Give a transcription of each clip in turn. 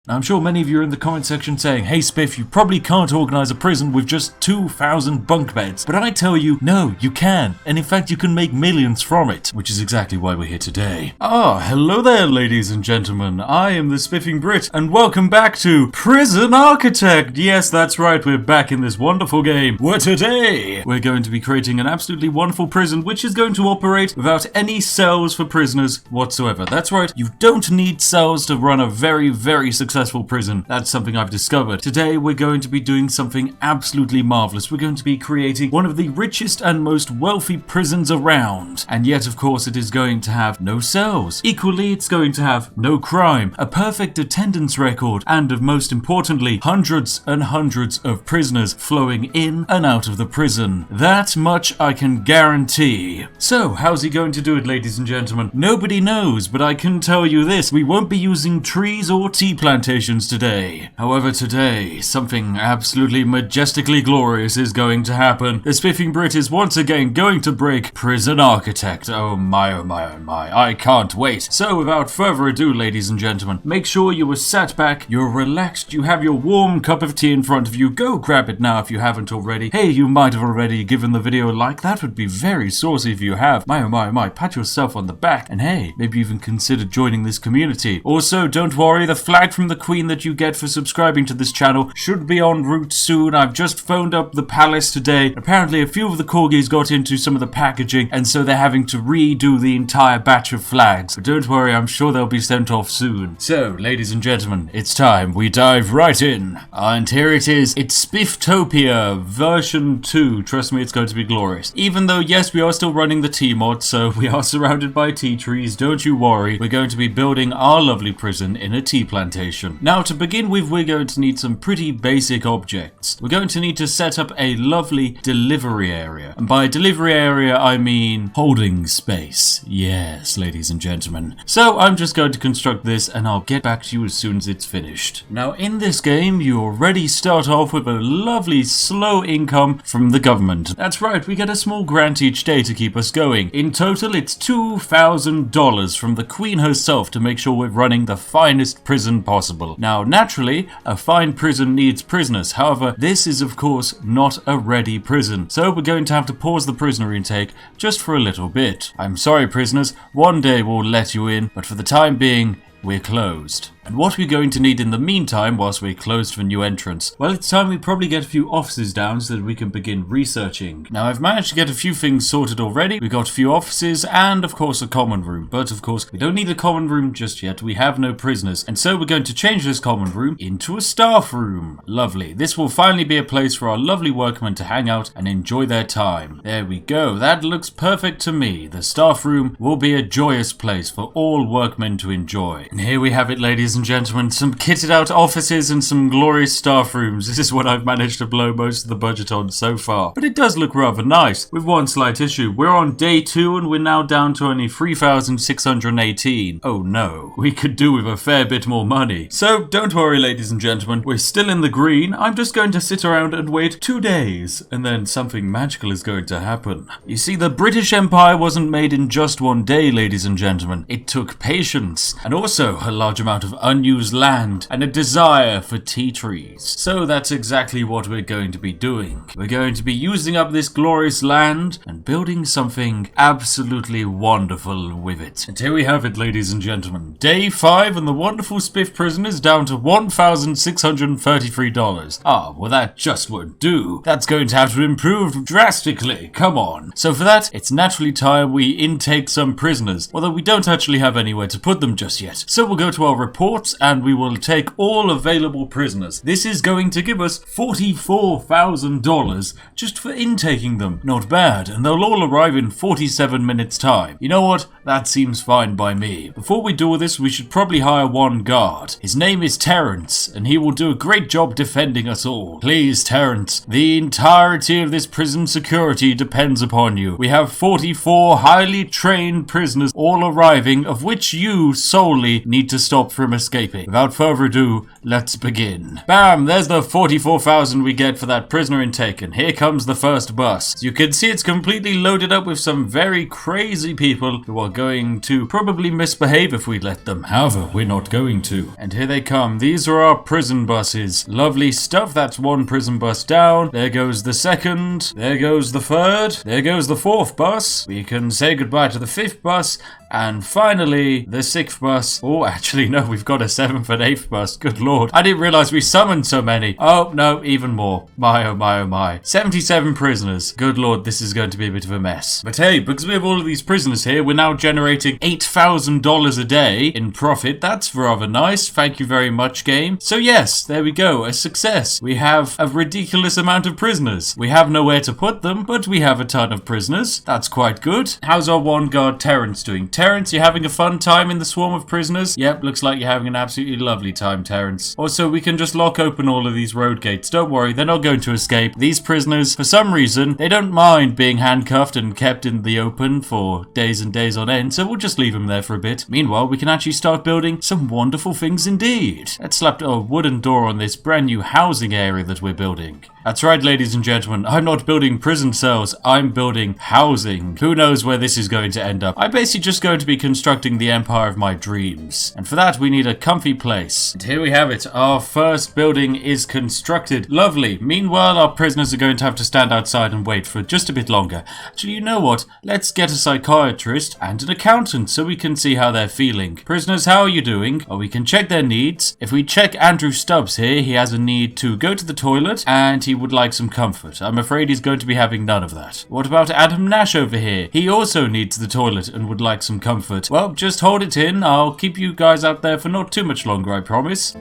Now, I'm sure many of you are in the comment section saying, hey Spiff, you probably can't organize a prison with just 2,000 bunk beds. But I tell you, no, you can. And in fact, you can make millions from it, which is exactly why we're here today. Hello there, ladies and gentlemen. I am the Spiffing Brit, and welcome back to Prison Architect. Yes, that's right, we're back in this wonderful game, where today we're going to be creating an absolutely wonderful prison, which is going to operate without any cells for prisoners whatsoever. That's right, you don't need cells to run a very, very successful prison. That's something I've discovered. Today we're going to be doing something absolutely marvelous. We're going to be creating one of the richest and most wealthy prisons around. And yet, of course, it is going to have no cells. Equally, it's going to have no crime, a perfect attendance record, and most importantly, hundreds and hundreds of prisoners flowing in and out of the prison. That much I can guarantee. So, how's he going to do it, ladies and gentlemen? Nobody knows, but I can tell you this. We won't be using trees or tea plantations today. However, today, something absolutely majestically glorious is going to happen. The Spiffing Brit is once again going to break Prison Architect. Oh my, oh my, oh my. I can't wait. So, without further ado, ladies and gentlemen, make sure you are sat back, you're relaxed, you have your warm cup of tea in front of you. Go grab it now if you haven't already. Hey, you might have already given the video a like. That would be very saucy if you have. My, oh my, oh my. Pat yourself on the back. And hey, maybe even consider joining this community. Also, don't worry, the flag from the Queen that you get for subscribing to this channel should be en route soon. I've just phoned up the palace today. Apparently a few of the corgis got into some of the packaging, and so they're having to redo the entire batch of flags. But don't worry, I'm sure they'll be sent off soon. So, ladies and gentlemen, it's time we dive right in. And here it is. It's Spifftopia version 2. Trust me, it's going to be glorious. Even though, yes, we are still running the tea mod, so we are surrounded by tea trees. Don't you worry. We're going to be building our lovely prison in a tea plantation. Now, to begin with, we're going to need some pretty basic objects. We're going to need to set up a lovely delivery area. And by delivery area, I mean holding space. Yes, ladies and gentlemen. So I'm just going to construct this and I'll get back to you as soon as it's finished. Now, in this game, you already start off with a lovely slow income from the government. That's right, we get a small grant each day to keep us going. In total, it's $2,000 from the Queen herself to make sure we're running the finest prison possible. Now, naturally, a fine prison needs prisoners. However, this is of course not a ready prison. So we're going to have to pause the prisoner intake just for a little bit. I'm sorry, prisoners. One day we'll let you in, but for the time being, we're closed. And what we're going to need in the meantime whilst we're closed for new entrants? Well, it's time we probably get a few offices down so that we can begin researching. Now, I've managed to get a few things sorted already. We've got a few offices and, of course, a common room. But, of course, we don't need a common room just yet. We have no prisoners. And so we're going to change this common room into a staff room. Lovely. This will finally be a place for our lovely workmen to hang out and enjoy their time. There we go. That looks perfect to me. The staff room will be a joyous place for all workmen to enjoy. And here we have it, ladies and gentlemen, some kitted out offices and some glorious staff rooms. This is what I've managed to blow most of the budget on so far. But it does look rather nice, with one slight issue. We're on day 2 and we're now down to only 3,618. Oh no, we could do with a fair bit more money. So don't worry, ladies and gentlemen, we're still in the green. I'm just going to sit around and wait 2 days, and then something magical is going to happen. You see, the British Empire wasn't made in just one day, ladies and gentlemen. It took patience, and also a large amount of unused land and a desire for tea trees. So that's exactly what we're going to be doing. We're going to be using up this glorious land and building something absolutely wonderful with it. And here we have it, ladies and gentlemen. Day 5 and the wonderful Spiff prison is down to $1,633. Well, that just won't do. That's going to have to improve drastically. Come on. So for that, it's naturally time we intake some prisoners, although we don't actually have anywhere to put them just yet. So we'll go to our reports and we will take all available prisoners. This is going to give us $44,000 just for intaking them. Not bad, and they'll all arrive in 47 minutes time. You know what? That seems fine by me. Before we do all this, we should probably hire one guard. His name is Terrence, and he will do a great job defending us all. Please, Terrence, the entirety of this prison security depends upon you. We have 44 highly trained prisoners all arriving, of which you solely need to stop from escaping. Without further ado, let's begin. Bam! There's the 44,000 we get for that prisoner intake, and here comes the first bus. As you can see, it's completely loaded up with some very crazy people who are going to probably misbehave if we let them. However, we're not going to. And here they come. These are our prison buses. Lovely stuff. That's one prison bus down. There goes the second. There goes the third. There goes the fourth bus. We can say goodbye to the fifth bus. And finally, the sixth bus. Oh, actually, no, we've got a seventh and eighth bus. Good lord. I didn't realize we summoned so many. Oh, no, even more. My, oh my, oh my. 77 prisoners. Good lord, this is going to be a bit of a mess. But hey, because we have all of these prisoners here, we're now generating $8,000 a day in profit. That's rather nice. Thank you very much, game. So yes, there we go. A success. We have a ridiculous amount of prisoners. We have nowhere to put them, but we have a ton of prisoners. That's quite good. How's our one guard Terrence doing? Terrence, you having a fun time in the swarm of prisoners? Yep, looks like you're having an absolutely lovely time, Terrence. Also, we can just lock open all of these road gates. Don't worry, they're not going to escape. These prisoners, for some reason, they don't mind being handcuffed and kept in the open for days and days on end, so we'll just leave them there for a bit. Meanwhile, we can actually start building some wonderful things indeed. Let's slap a wooden door on this brand new housing area that we're building. That's right, ladies and gentlemen, I'm not building prison cells, I'm building housing. Who knows where this is going to end up? I'm basically just going to be constructing the empire of my dreams. And for that, we need a comfy place. And here we have it. Our first building is constructed. Lovely. Meanwhile, our prisoners are going to have to stand outside and wait for just a bit longer. Actually, you know what? Let's get a psychiatrist and an accountant so we can see how they're feeling. Prisoners, how are you doing? Oh, we can check their needs. If we check Andrew Stubbs here, he has a need to go to the toilet and he would like some comfort. I'm afraid he's going to be having none of that. What about Adam Nash over here? He also needs the toilet and would like some comfort. Well, just hold it in. I'll keep you guys out there for not too much longer, I promise.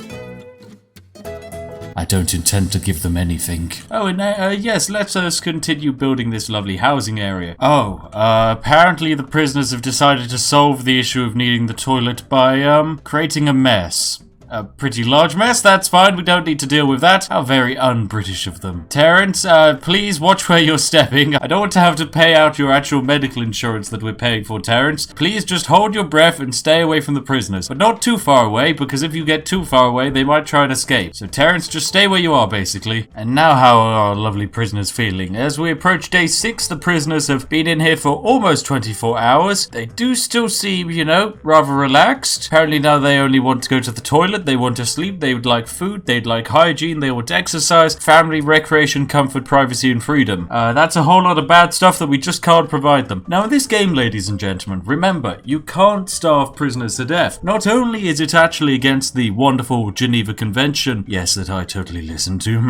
I don't intend to give them anything. Oh, and yes, let us continue building this lovely housing area. Oh, apparently the prisoners have decided to solve the issue of needing the toilet by, creating a mess. A pretty large mess, that's fine, we don't need to deal with that. How very un-British of them. Terrence, please watch where you're stepping. I don't want to have to pay out your actual medical insurance that we're paying for, Terrence. Please just hold your breath and stay away from the prisoners. But not too far away, because if you get too far away, they might try and escape. So Terrence, just stay where you are, basically. And now how are our lovely prisoners feeling? As we approach day 6, the prisoners have been in here for almost 24 hours. They do still seem, you know, rather relaxed. Apparently now they only want to go to the toilet. They want to sleep, they would like food, they'd like hygiene, they want exercise, family, recreation, comfort, privacy, and freedom. That's a whole lot of bad stuff that we just can't provide them. Now in this game, ladies and gentlemen, remember, you can't starve prisoners to death. Not only is it actually against the wonderful Geneva Convention, yes, that I totally listened to,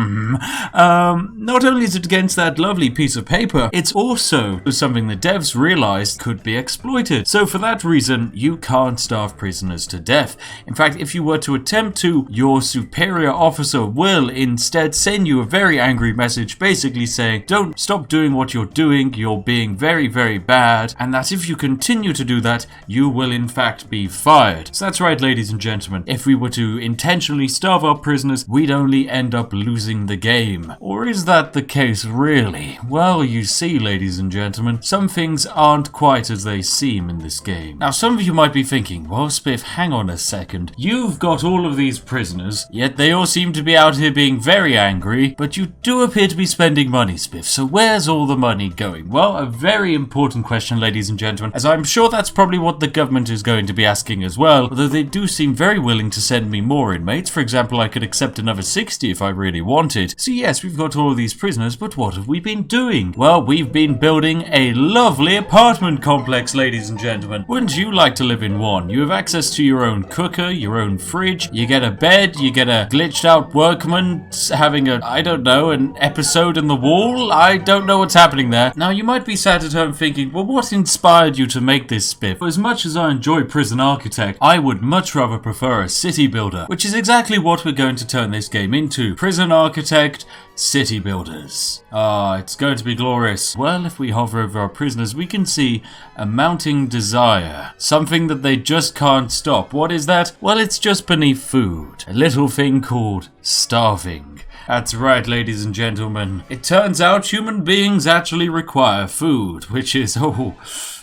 not only is it against that lovely piece of paper, it's also something the devs realized could be exploited. So for that reason, you can't starve prisoners to death. In fact, if you were to attempt to, your superior officer will instead send you a very angry message basically saying, don't stop doing what you're doing, you're being very, very bad, and that if you continue to do that, you will in fact be fired. So that's right, ladies and gentlemen, if we were to intentionally starve our prisoners, we'd only end up losing the game. Or is that the case really? Well, you see, ladies and gentlemen, some things aren't quite as they seem in this game. Now, some of you might be thinking, well, Spiff, hang on a second. You've got all of these prisoners, yet they all seem to be out here being very angry, but you do appear to be spending money, Spiff, so where's all the money going? Well, a very important question, ladies and gentlemen, as I'm sure that's probably what the government is going to be asking as well, although they do seem very willing to send me more inmates. For example, I could accept another 60 if I really wanted. So yes, we've got all of these prisoners, but what have we been doing? Well, we've been building a lovely apartment complex, ladies and gentlemen. Wouldn't you like to live in one? You have access to your own cooker, your own fridge, you get a bed, you get a glitched out workman having a, I don't know, an episode in the wall? I don't know what's happening there. Now, you might be sat at home thinking, well, what inspired you to make this Spiff? As much as I enjoy Prison Architect, I would much rather prefer a city builder, which is exactly what we're going to turn this game into. Prison Architect, City Builders. It's going to be glorious. Well, if we hover over our prisoners, we can see a mounting desire. Something that they just can't stop. What is that? Well, it's just beneath food. A little thing called starving. That's right, ladies and gentlemen. It turns out human beings actually require food, which is,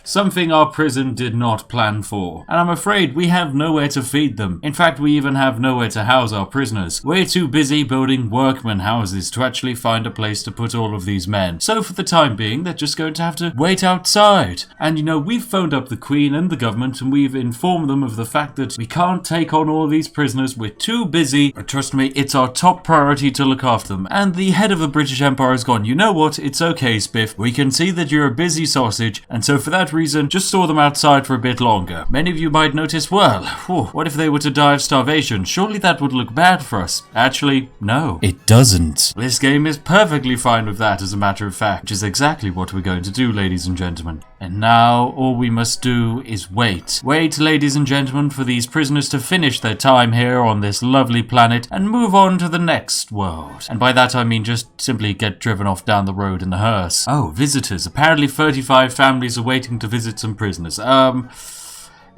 Something our prison did not plan for. And I'm afraid we have nowhere to feed them. In fact, we even have nowhere to house our prisoners. We're too busy building workman houses to actually find a place to put all of these men. So for the time being, they're just going to have to wait outside. And you know, we've phoned up the Queen and the government and we've informed them of the fact that we can't take on all of these prisoners. We're too busy. But trust me, it's our top priority to look after them. And the head of the British Empire has gone, you know what, it's okay, Spiff. We can see that you're a busy sausage. And so for that reason, just store them outside for a bit longer. Many of you might notice, well, what if they were to die of starvation? Surely that would look bad for us. Actually, no. It doesn't. This game is perfectly fine with that, as a matter of fact, which is exactly what we're going to do, ladies and gentlemen. And now, all we must do is wait. Wait, ladies and gentlemen, for these prisoners to finish their time here on this lovely planet and move on to the next world. And by that I mean just simply get driven off down the road in the hearse. Oh, visitors. Apparently 35 families are waiting to visit some prisoners.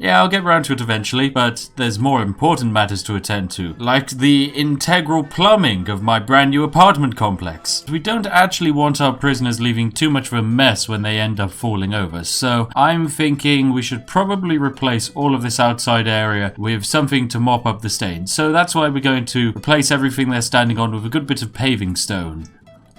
Yeah, I'll get round to it eventually, but there's more important matters to attend to, like the integral plumbing of my brand new apartment complex. We don't actually want our prisoners leaving too much of a mess when they end up falling over, so I'm thinking we should probably replace all of this outside area with something to mop up the stains. So that's why we're going to replace everything they're standing on with a good bit of paving stone.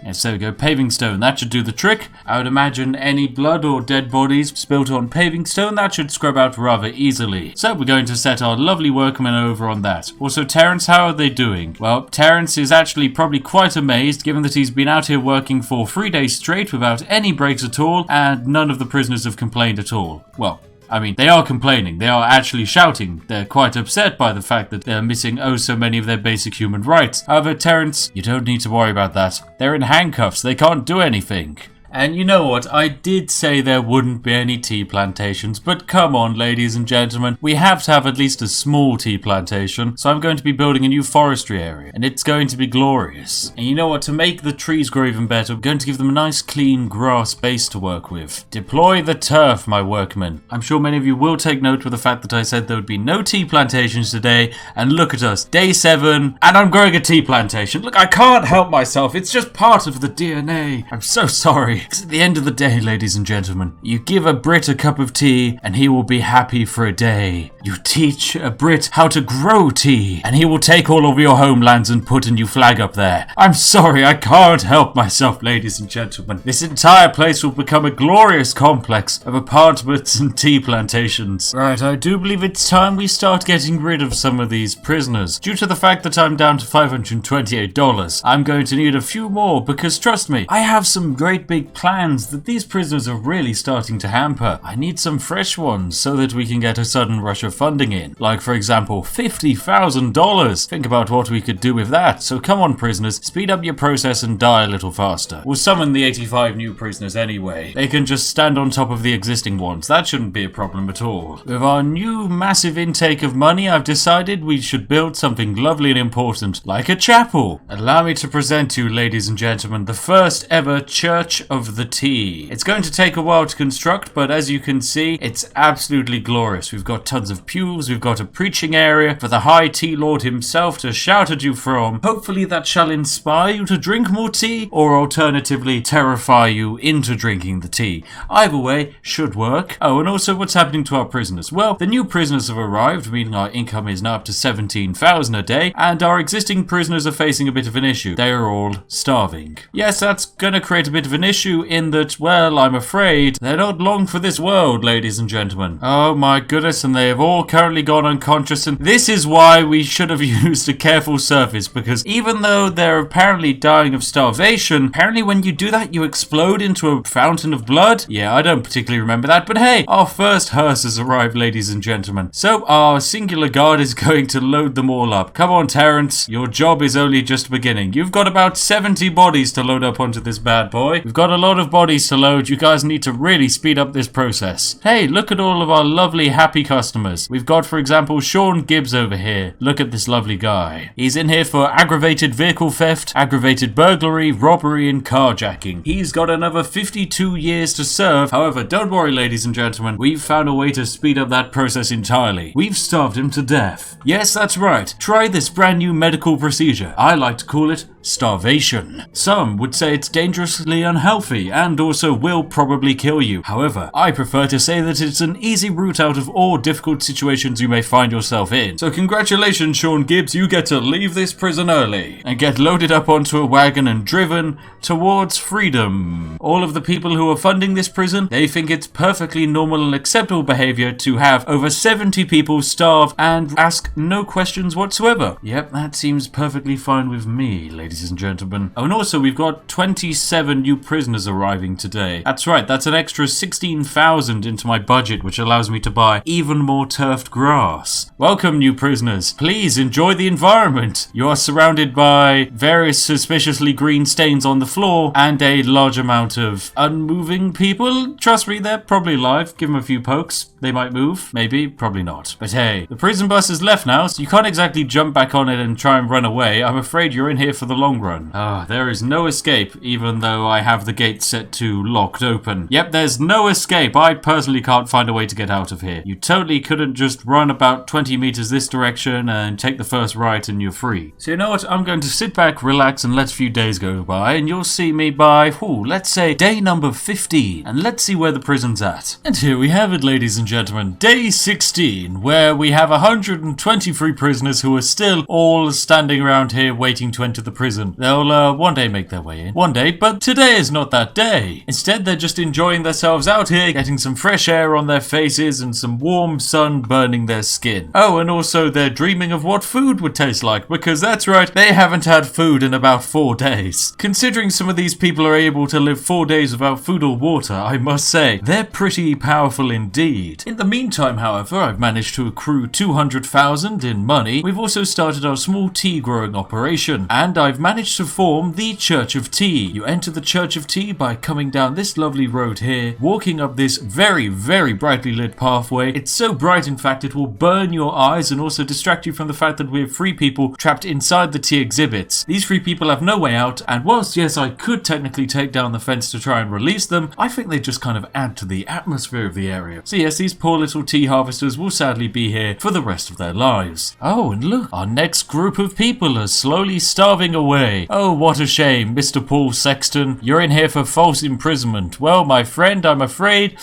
Yes, there we go, paving stone, that should do the trick. I would imagine any blood or dead bodies spilt on paving stone, that should scrub out rather easily. So we're going to set our lovely workmen over on that. Also, Terence, how are they doing? Well, Terence is actually probably quite amazed, given that he's been out here working for 3 days straight without any breaks at all, and none of the prisoners have complained at all. Well, I mean, they are complaining. They are actually shouting. They're quite upset by the fact that they're missing oh so many of their basic human rights. However, Terence, you don't need to worry about that. They're in handcuffs. They can't do anything. And you know what, I did say there wouldn't be any tea plantations, but come on, ladies and gentlemen, we have to have at least a small tea plantation, so I'm going to be building a new forestry area, and it's going to be glorious. And you know what, to make the trees grow even better, we're going to give them a nice clean grass base to work with. Deploy the turf, my workmen. I'm sure many of you will take note of the fact that I said there would be no tea plantations today, and look at us, day 7, and I'm growing a tea plantation. Look, I can't help myself, it's just part of the DNA. I'm so sorry. Because at the end of the day, ladies and gentlemen, you give a Brit a cup of tea and he will be happy for a day. You teach a Brit how to grow tea and he will take all of your homelands and put a new flag up there. I'm sorry, I can't help myself, ladies and gentlemen. This entire place will become a glorious complex of apartments and tea plantations. Right, I do believe it's time we start getting rid of some of these prisoners. Due to the fact that I'm down to $528, I'm going to need a few more because trust me, I have some great big plans that these prisoners are really starting to hamper. I need some fresh ones so that we can get a sudden rush of funding in. Like for example, $50,000. Think about what we could do with that. So come on prisoners, speed up your process and die a little faster. We'll summon the 85 new prisoners anyway. They can just stand on top of the existing ones. That shouldn't be a problem at all. With our new massive intake of money, I've decided we should build something lovely and important, like a chapel. Allow me to present to you, ladies and gentlemen, the first ever Church of the Tea. It's going to take a while to construct, but as you can see, it's absolutely glorious. We've got tons of pews, we've got a preaching area for the High Tea Lord himself to shout at you from. Hopefully that shall inspire you to drink more tea, or alternatively terrify you into drinking the tea. Either way, should work. Oh, and also what's happening to our prisoners? Well, the new prisoners have arrived, meaning our income is now up to $17,000 a day, and our existing prisoners are facing a bit of an issue. They are all starving. Yes, that's gonna create a bit of an issue in that, well, I'm afraid they're not long for this world, ladies and gentlemen. Oh my goodness, and they have all currently gone unconscious, and this is why we should have used a careful surface, because even though they're apparently dying of starvation, apparently when you do that you explode into a fountain of blood. Yeah, I don't particularly remember that, but hey, our first hearse has arrived, ladies and gentlemen. So our singular guard is going to load them all up. Come on, Terence, your job is only just beginning. You've got about 70 bodies to load up onto this bad boy. We've got a lot of bodies to load. You guys need to really speed up this process. Hey, look at all of our lovely happy customers. We've got, for example, Sean Gibbs over here. Look at this lovely guy. He's in here for aggravated vehicle theft, aggravated burglary, robbery, and carjacking. He's got another 52 years to serve. However, don't worry, ladies and gentlemen. We've found a way to speed up that process entirely. We've starved him to death. Yes, that's right. Try this brand new medical procedure. I like to call it Starvation. Some would say it's dangerously unhealthy and also will probably kill you. However, I prefer to say that it's an easy route out of all difficult situations you may find yourself in. So congratulations, Sean Gibbs, you get to leave this prison early and get loaded up onto a wagon and driven towards freedom. All of the people who are funding this prison, they think it's perfectly normal and acceptable behavior to have over 70 people starve and ask no questions whatsoever. Yep, that seems perfectly fine with me, ladies and gentlemen. Oh, and also we've got 27 new prisoners arriving today. That's right, that's an extra 16,000 into my budget, which allows me to buy even more turfed grass. Welcome, new prisoners. Please enjoy the environment. You are surrounded by various suspiciously green stains on the floor and a large amount of unmoving people. Trust me, they're probably alive. Give them a few pokes. They might move. Maybe, probably not. But hey, the prison bus has left now, so you can't exactly jump back on it and try and run away. I'm afraid you're in here for the long run. There is no escape, even though I have the gate set to locked open. Yep, there's no escape. I personally can't find a way to get out of here. You totally couldn't just run about 20 meters this direction and take the first right and you're free. So you know what? I'm going to sit back, relax, and let a few days go by, and you'll see me by, let's say day number 15, and let's see where the prison's at. And here we have it, ladies and gentlemen, day 16, where we have 123 prisoners who are still all standing around here waiting to enter the prison. They'll one day make their way in. One day, but today is not that day. Instead, they're just enjoying themselves out here, getting some fresh air on their faces and some warm sun burning their skin. Oh, and also they're dreaming of what food would taste like, because that's right, they haven't had food in about 4 days. Considering some of these people are able to live 4 days without food or water, I must say, they're pretty powerful indeed. In the meantime, however, I've managed to accrue 200,000 in money. We've also started our small tea growing operation, and I've managed to form the Church of Tea. You enter the Church of Tea by coming down this lovely road here, walking up this very, very brightly lit pathway. It's so bright, in fact, it will burn your eyes and also distract you from the fact that we have free people trapped inside the tea exhibits. These free people have no way out, and whilst, yes, I could technically take down the fence to try and release them, I think they just kind of add to the atmosphere of the area. So yes, these poor little tea harvesters will sadly be here for the rest of their lives. Oh, and look, our next group of people are slowly starving away. Oh, what a shame, Mr. Paul Sexton. You're in here for false imprisonment. Well, my friend, I'm afraid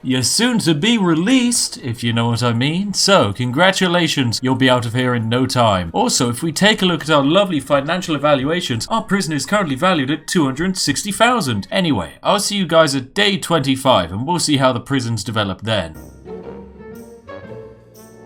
you're soon to be released, if you know what I mean. So, congratulations, you'll be out of here in no time. Also, if we take a look at our lovely financial evaluations, our prison is currently valued at 260,000. Anyway, I'll see you guys at day 25, and we'll see how the prisons develop then.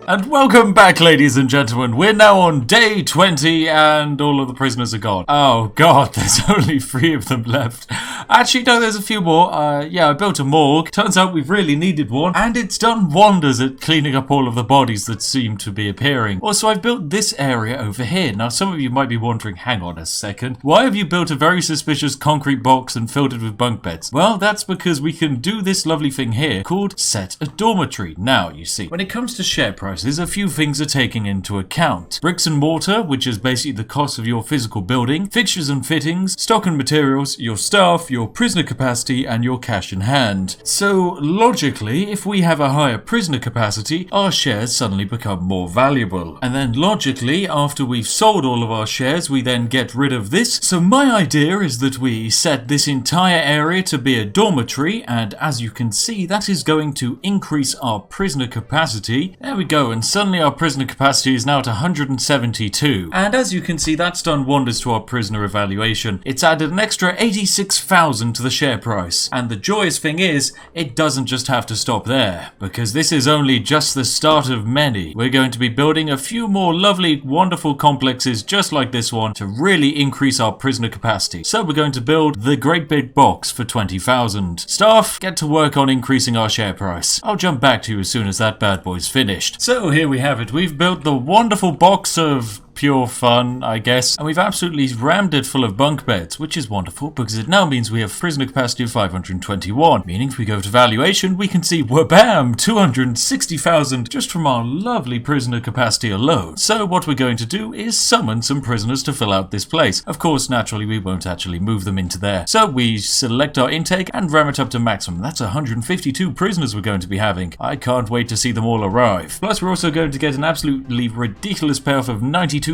And welcome back, ladies and gentlemen. We're now on day 20 and all of the prisoners are gone. Oh god, there's only 3 of them left. Actually, no, there's a few more. Yeah, I built a morgue. Turns out we've really needed one, and it's done wonders at cleaning up all of the bodies that seem to be appearing. Also, I've built this area over here. Now, some of you might be wondering, hang on a second, why have you built a very suspicious concrete box and filled it with bunk beds? Well, that's because we can do this lovely thing here called set a dormitory. Now, you see, when it comes to share prices, a few things are taken into account. Bricks and mortar, which is basically the cost of your physical building, fixtures and fittings, stock and materials, your staff, your prisoner capacity, and your cash in hand. So, logically, if we have a higher prisoner capacity, our shares suddenly become more valuable. And then logically, after we've sold all of our shares, we then get rid of this. So my idea is that we set this entire area to be a dormitory, and as you can see, that is going to increase our prisoner capacity. There we go, and suddenly our prisoner capacity is now at 172. And as you can see, that's done wonders to our prisoner evaluation. It's added an extra 86,000 to the share price. And the joyous thing is, it doesn't just have to stop there, because this is only just the start of many. We're going to be building a few more lovely, wonderful complexes just like this one to really increase our prisoner capacity. So we're going to build the great big box for 20,000. Staff, get to work on increasing our share price. I'll jump back to you as soon as that bad boy's finished. So here we have it. We've built the wonderful box of pure fun, I guess, and we've absolutely rammed it full of bunk beds, which is wonderful because it now means we have prisoner capacity of 521, meaning if we go to valuation, we can see, wha-bam, 260,000 just from our lovely prisoner capacity alone. So what we're going to do is summon some prisoners to fill out this place. Of course, naturally, we won't actually move them into there. So we select our intake and ram it up to maximum. That's 152 prisoners we're going to be having. I can't wait to see them all arrive. Plus, we're also going to get an absolutely ridiculous payoff of $92,000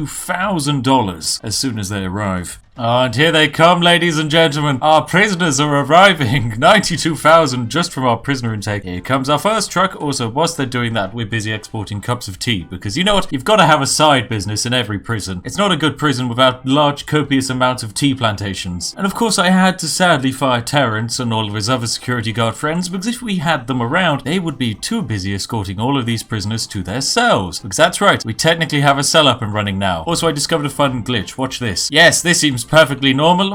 as soon as they arrive. Oh, and here they come, ladies and gentlemen. Our prisoners are arriving. 92,000 just from our prisoner intake. Here comes our first truck. Also, whilst they're doing that, we're busy exporting cups of tea. Because you know what? You've got to have a side business in every prison. It's not a good prison without large, copious amounts of tea plantations. And of course, I had to sadly fire Terrence and all of his other security guard friends, because if we had them around, they would be too busy escorting all of these prisoners to their cells. Because that's right, we technically have a cell up and running now. Also, I discovered a fun glitch. Watch this. Yes, this seems perfectly normal.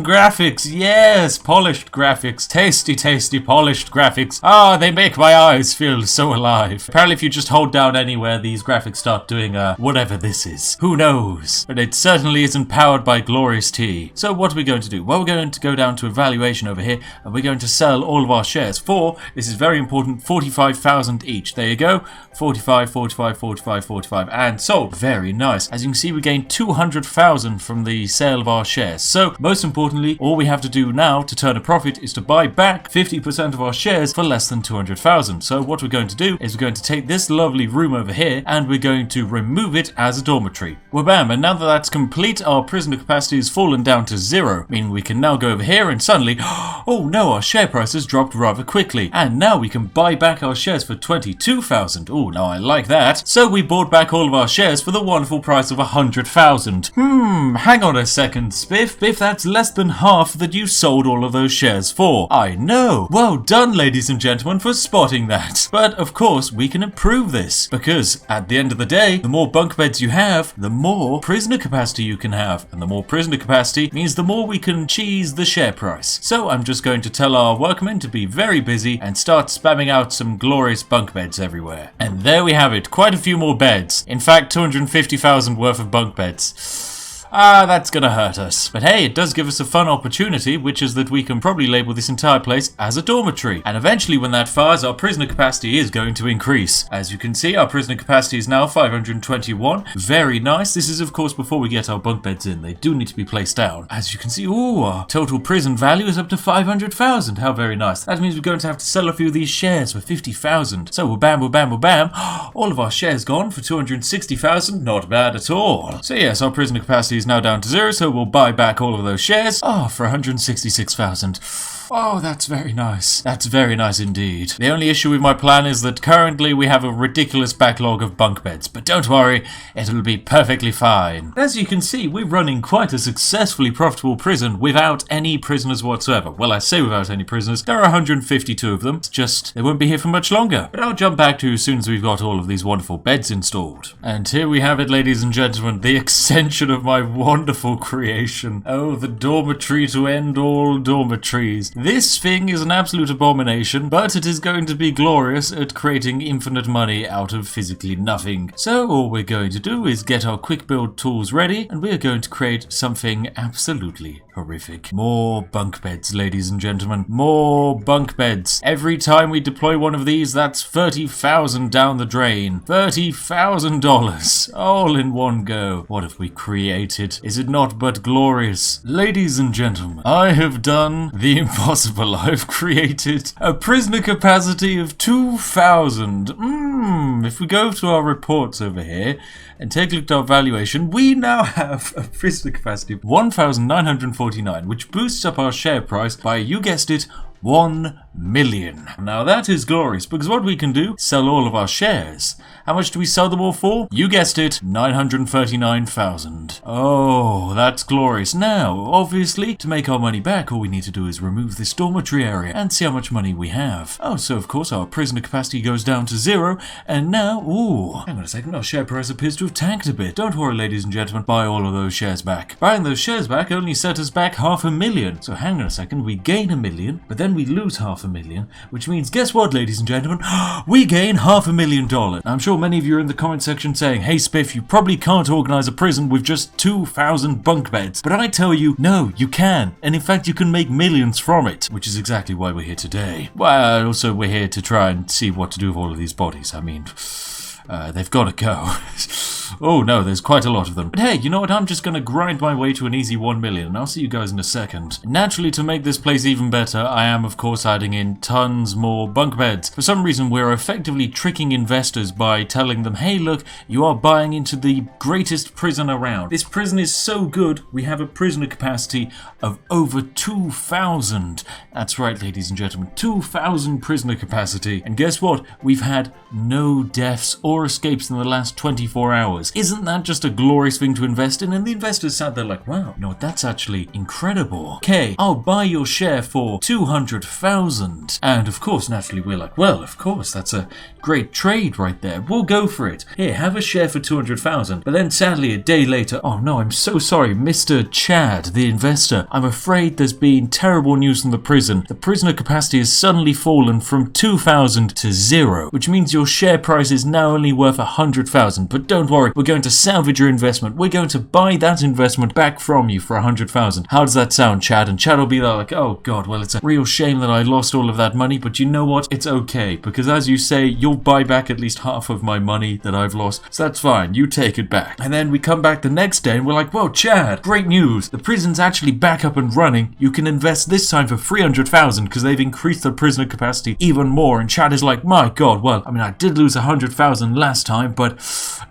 Graphics. Yes, polished graphics. Tasty, tasty, polished graphics. Ah, they make my eyes feel so alive. Apparently, if you just hold down anywhere, these graphics start doing whatever this is. Who knows? But it certainly isn't powered by glorious tea. So what are we going to do? Well, we're going to go down to evaluation over here, and we're going to sell all of our shares for, this is very important, 45,000 each. There you go. 45, 45, 45, 45, and sold. Very nice. As you can see, we gained 200,000 from the sale of our shares. So, most importantly, all we have to do now to turn a profit is to buy back 50% of our shares for less than 200,000. So, what we're going to do is we're going to take this lovely room over here and we're going to remove it as a dormitory. Well, bam, and now that that's complete, our prisoner capacity has fallen down to 0, meaning we can now go over here and suddenly, oh no, our share price has dropped rather quickly. And now we can buy back our shares for 22,000. Oh, now I like that. So we bought back all of our shares for the wonderful price of 100,000. Hang on a second, Spiff. Biff, that's less than half that you sold all of those shares for. I know. Well done, ladies and gentlemen, for spotting that. But of course, we can improve this, because at the end of the day, the more bunk beds you have, the more prisoner capacity you can have. And the more prisoner capacity means the more we can cheese the share price. So I'm just going to tell our workmen to be very busy and start spamming out some glorious bunk beds everywhere. And there we have it, quite a few more beds. In fact, 250,000 worth of bunk beds. That's gonna hurt us. But hey, it does give us a fun opportunity, which is that we can probably label this entire place as a dormitory. And eventually when that fires, our prisoner capacity is going to increase. As you can see, our prisoner capacity is now 521. Very nice. This is of course before we get our bunk beds in. They do need to be placed down. As you can see, our total prison value is up to 500,000. How very nice. That means we're going to have to sell a few of these shares for 50,000. So we'll bam, we'll bam, we'll bam. All of our shares gone for 260,000. Not bad at all. So yes, our prisoner capacity is now down to 0, so we'll buy back all of those shares. For 166,000. Oh, that's very nice. That's very nice indeed. The only issue with my plan is that currently we have a ridiculous backlog of bunk beds, but don't worry, it'll be perfectly fine. As you can see, we're running quite a successfully profitable prison without any prisoners whatsoever. Well, I say without any prisoners. There are 152 of them. It's just, they won't be here for much longer. But I'll jump back to you as soon as we've got all of these wonderful beds installed. And here we have it, ladies and gentlemen, the extension of my wonderful creation. Oh, the dormitory to end all dormitories. This thing is an absolute abomination, but it is going to be glorious at creating infinite money out of physically nothing. So all we're going to do is get our quick build tools ready, and we're going to create something absolutely horrific. More bunk beds, ladies and gentlemen. More bunk beds. Every time we deploy one of these, that's 30,000 down the drain. $30,000. All in one go. What have we created? Is it not but glorious? Ladies and gentlemen, I have done the impossible. I've created a prisoner capacity of 2,000. If we go to our reports over here and take a look at our valuation, we now have a prisoner capacity of 1,949, which boosts up our share price by, you guessed it, 1 million. Now that is glorious, because what we can do is sell all of our shares. How much do we sell them all for? You guessed it, 939,000. Oh, that's glorious. Now, obviously, to make our money back, all we need to do is remove this dormitory area and see how much money we have. Oh, so of course our prisoner capacity goes down to 0, and now, hang on a second, our share price appears to have tanked a bit. Don't worry, ladies and gentlemen, buy all of those shares back. Buying those shares back only set us back 500,000. So hang on a second, we gain 1 million, but then we lose 500,000, which means, guess what, ladies and gentlemen? We gain $500,000. I'm sure many of you are in the comment section saying, hey Spiff, you probably can't organize a prison with just 2,000 bunk beds. But I tell you, no, you can. And in fact, you can make millions from it, which is exactly why we're here today. Well, also we're here to try and see what to do with all of these bodies. I mean, they've got to go. Oh no, there's quite a lot of them. But hey, you know what? I'm just gonna grind my way to an easy 1 million, and I'll see you guys in a second. Naturally, to make this place even better, I am of course adding in tons more bunk beds. For some reason, we're effectively tricking investors by telling them, hey look, you are buying into the greatest prison around. This prison is so good, we have a prisoner capacity of over 2,000. That's right, ladies and gentlemen, 2,000 prisoner capacity. And guess what? We've had no deaths or escapes in the last 24 hours. Isn't that just a glorious thing to invest in? And the investors sat there like, wow, you know what, that's actually incredible. Okay, I'll buy your share for 200,000. And of course, naturally, we're like, well, of course, that's a great trade right there. We'll go for it. Here, have a share for 200,000. But then sadly, a day later, oh no, I'm so sorry, Mr. Chad, the investor, I'm afraid there's been terrible news from the prison. The prisoner capacity has suddenly fallen from 2,000 to 0, which means your share price is now only worth 100,000. But don't worry, we're going to salvage your investment. We're going to buy that investment back from you for 100,000. How does that sound, Chad? And Chad will be there like, oh god, well, it's a real shame that I lost all of that money, but you know what? It's okay, because as you say, you'll buy back at least half of my money that I've lost, so that's fine. You take it back. And then we come back the next day and we're like, whoa, Chad, great news. The prison's actually back up and running. You can invest this time for 300,000 because they've increased their prisoner capacity even more. And Chad is like, my god, well, I mean, I did lose 100,000 last time, but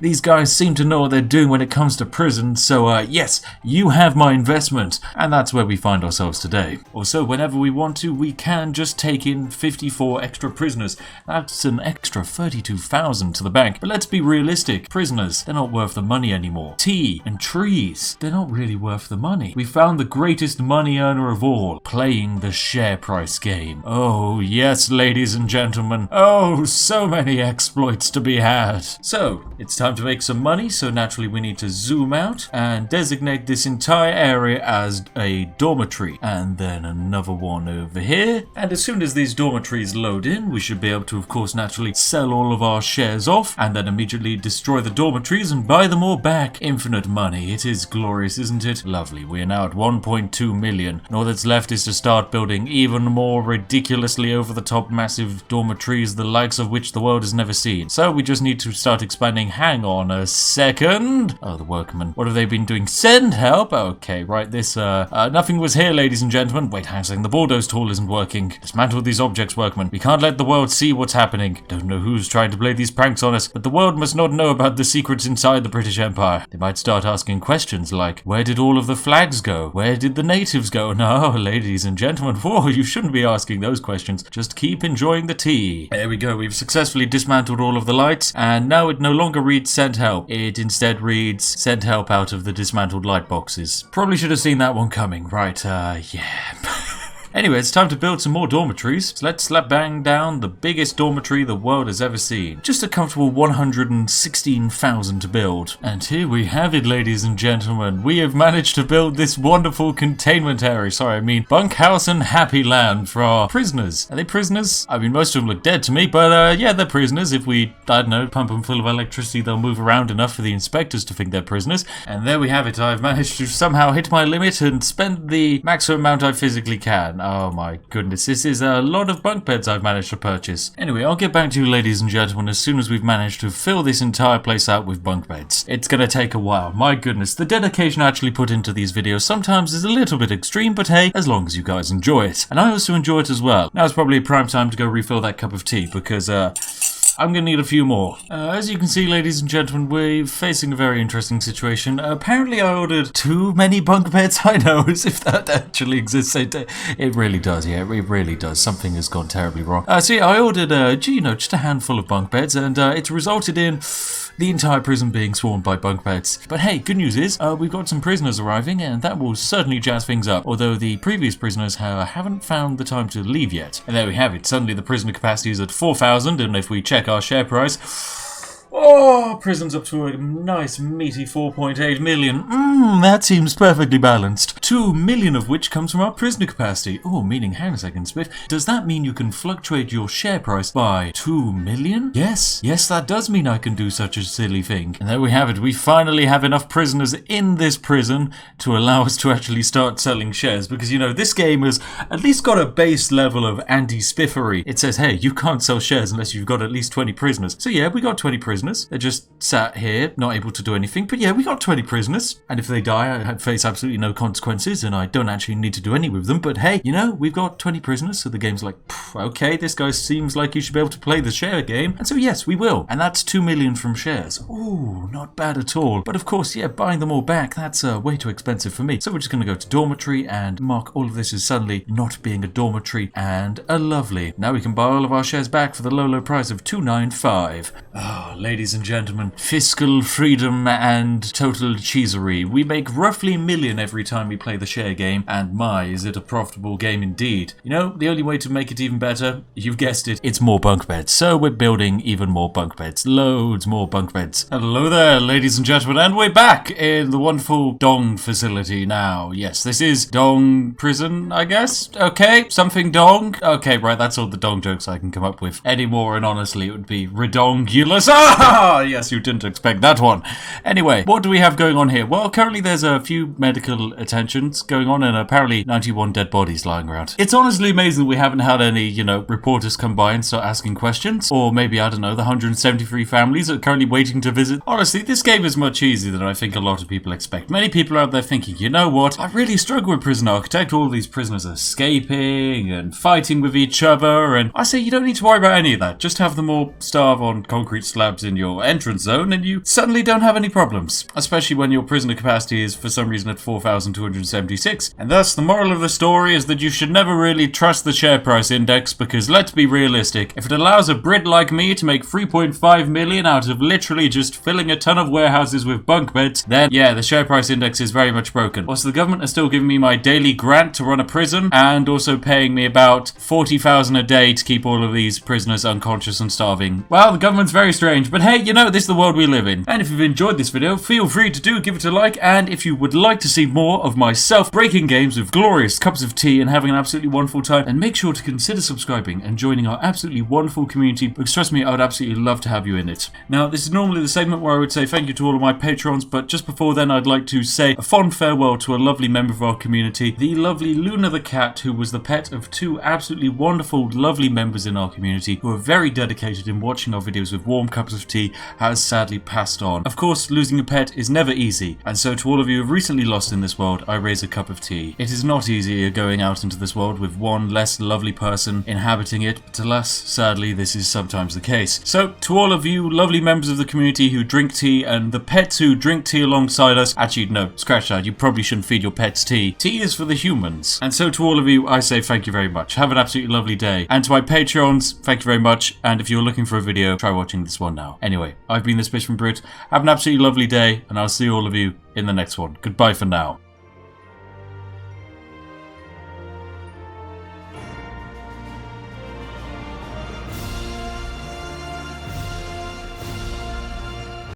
these guys seem to know what they're doing when it comes to prison, so yes, you have my investment. And that's where we find ourselves today. Also, whenever we want to, we can just take in 54 extra prisoners. That's an extra 32,000 to the bank. But let's be realistic. Prisoners, they're not worth the money anymore. Tea and trees, they're not really worth the money. We found the greatest money earner of all, playing the share price game. Oh yes, ladies and gentlemen. Oh, so many exploits to be had. So, it's time to make some money, so naturally we need to zoom out and designate this entire area as a dormitory. And then another one over here. And as soon as these dormitories load in, we should be able to, of course, naturally sell all of our shares off and then immediately destroy the dormitories and buy them all back. Infinite money. It is glorious, isn't it? Lovely. We are now at 1.2 million. And all that's left is to start building even more ridiculously over-the-top massive dormitories, the likes of which the world has never seen. So we just need to start expanding. Hang on a second. Oh, the workmen. What have they been doing? Send help? Okay, right, this, nothing was here, ladies and gentlemen. Wait, hang on a second. The bulldoze tool isn't working. Dismantle these objects, workmen. We can't let the world see what's happening. Don't know who's trying to play these pranks on us, but the world must not know about the secrets inside the British Empire. They might start asking questions like, where did all of the flags go? Where did the natives go? No, ladies and gentlemen, whoa, you shouldn't be asking those questions. Just keep enjoying the tea. There we go. We've successfully dismantled all of the lights, and now it no longer reads send help. It instead reads send help out of the dismantled light boxes. Probably should have seen that one coming. Right, yeah. Anyway, it's time to build some more dormitories. So let's slap bang down the biggest dormitory the world has ever seen. Just a comfortable 116,000 to build. And here we have it, ladies and gentlemen. We have managed to build this wonderful containment area. Sorry, I mean bunkhouse and happy land for our prisoners. Are they prisoners? I mean, most of them look dead to me, but yeah, they're prisoners. If we, I don't know, pump them full of electricity, they'll move around enough for the inspectors to think they're prisoners. And there we have it. I've managed to somehow hit my limit and spend the maximum amount I physically can. Oh my goodness, this is a lot of bunk beds I've managed to purchase. Anyway, I'll get back to you, ladies and gentlemen, as soon as we've managed to fill this entire place out with bunk beds. It's gonna take a while. My goodness, the dedication I actually put into these videos sometimes is a little bit extreme, but hey, as long as you guys enjoy it. And I also enjoy it as well. Now it's probably a prime time to go refill that cup of tea, because I'm gonna need a few more. As you can see, ladies and gentlemen, we're facing a very interesting situation. Apparently I ordered too many bunk beds. I know, as if that actually exists. It really does, yeah, it really does. Something has gone terribly wrong. So yeah, I ordered, just a handful of bunk beds, and it's resulted in the entire prison being swarmed by bunk beds. But hey, good news is, we've got some prisoners arriving, and that will certainly jazz things up, although the previous prisoners haven't found the time to leave yet. And there we have it. Suddenly the prisoner capacity is at 4,000, and if we check our share price, oh, prison's up to a nice meaty 4.8 million. That seems perfectly balanced. 2 million of which comes from our prisoner capacity. Oh, meaning, hang on a second, Spiff. Does that mean you can fluctuate your share price by 2 million? Yes, that does mean I can do such a silly thing. And there we have it. We finally have enough prisoners in this prison to allow us to actually start selling shares. Because, you know, this game has at least got a base level of anti-spiffery. It says, hey, you can't sell shares unless you've got at least 20 prisoners. So yeah, we got 20 prisoners. They're just sat here, not able to do anything. But yeah, we got 20 prisoners. And if they die, I face absolutely no consequences. And I don't actually need to do any with them. But hey, you know, we've got 20 prisoners. So the game's like, okay, this guy seems like you should be able to play the share game. And so yes, we will. And that's 2 million from shares. Ooh, not bad at all. But of course, yeah, buying them all back, that's way too expensive for me. So we're just going to go to dormitory and mark all of this as suddenly not being a dormitory and a lovely. Now we can buy all of our shares back for the low price of 295. Oh, ladies and gentlemen, fiscal freedom and total cheesery. We make roughly a million every time we play the share game, and my, is it a profitable game indeed. You know, the only way to make it even better, you've guessed it, it's more bunk beds. So we're building even more bunk beds. Loads more bunk beds. Hello there, ladies and gentlemen, and we're back in the wonderful Dong facility now. Yes, this is Dong prison, I guess? Okay, something Dong? Okay, right, that's all the Dong jokes I can come up with anymore, and honestly, it would be redongulous. Ah, yes, you didn't expect that one. Anyway, what do we have going on here? Well, currently there's a few medical attentions going on, and apparently 91 dead bodies lying around. It's honestly amazing that we haven't had any, you know, reporters come by and start asking questions, or maybe, I don't know, the 173 families that are currently waiting to visit. Honestly, this game is much easier than I think a lot of people expect. Many people out there thinking, you know what, I really struggle with Prison Architect. All these prisoners are escaping and fighting with each other, and I say you don't need to worry about any of that. Just have them all starve on concrete slabs in your entrance zone and you suddenly don't have any problems. Especially when your prisoner capacity is for some reason at 4,276. And thus the moral of the story is that you should never really trust the share price index, because let's be realistic, if it allows a Brit like me to make 3.5 million out of literally just filling a ton of warehouses with bunk beds, then yeah, the share price index is very much broken. Also, the government are still giving me my daily grant to run a prison, and also paying me about 40,000 a day to keep all of these prisoners unconscious and starving. Well, the government's very strange, but hey, you know, this is the world we live in. And if you've enjoyed this video, feel free to give it a like, and if you would like to see more of myself breaking games with glorious cups of tea and having an absolutely wonderful time, then make sure to consider subscribing and joining our absolutely wonderful community, because trust me, I would absolutely love to have you in it. Now, this is normally the segment where I would say thank you to all of my patrons, but just before then, I'd like to say a fond farewell to a lovely member of our community, the lovely Luna the cat, who was the pet of two absolutely wonderful, lovely members in our community who are very dedicated in watching our videos with warm cups of tea, has sadly passed on. Of course, losing a pet is never easy, and so to all of you who have recently lost in this world, I raise a cup of tea. It is not easier going out into this world with one less lovely person inhabiting it, but alas, sadly, this is sometimes the case. So, to all of you lovely members of the community who drink tea, and the pets who drink tea alongside us, actually, no, scratch that, you probably shouldn't feed your pets tea. Tea is for the humans. And so to all of you, I say thank you very much. Have an absolutely lovely day. And to my Patreons, thank you very much, and if you're looking for a video, try watching this one now. Anyway, I've been the Spiffing Brit. Have an absolutely lovely day, and I'll see all of you in the next one. Goodbye for now.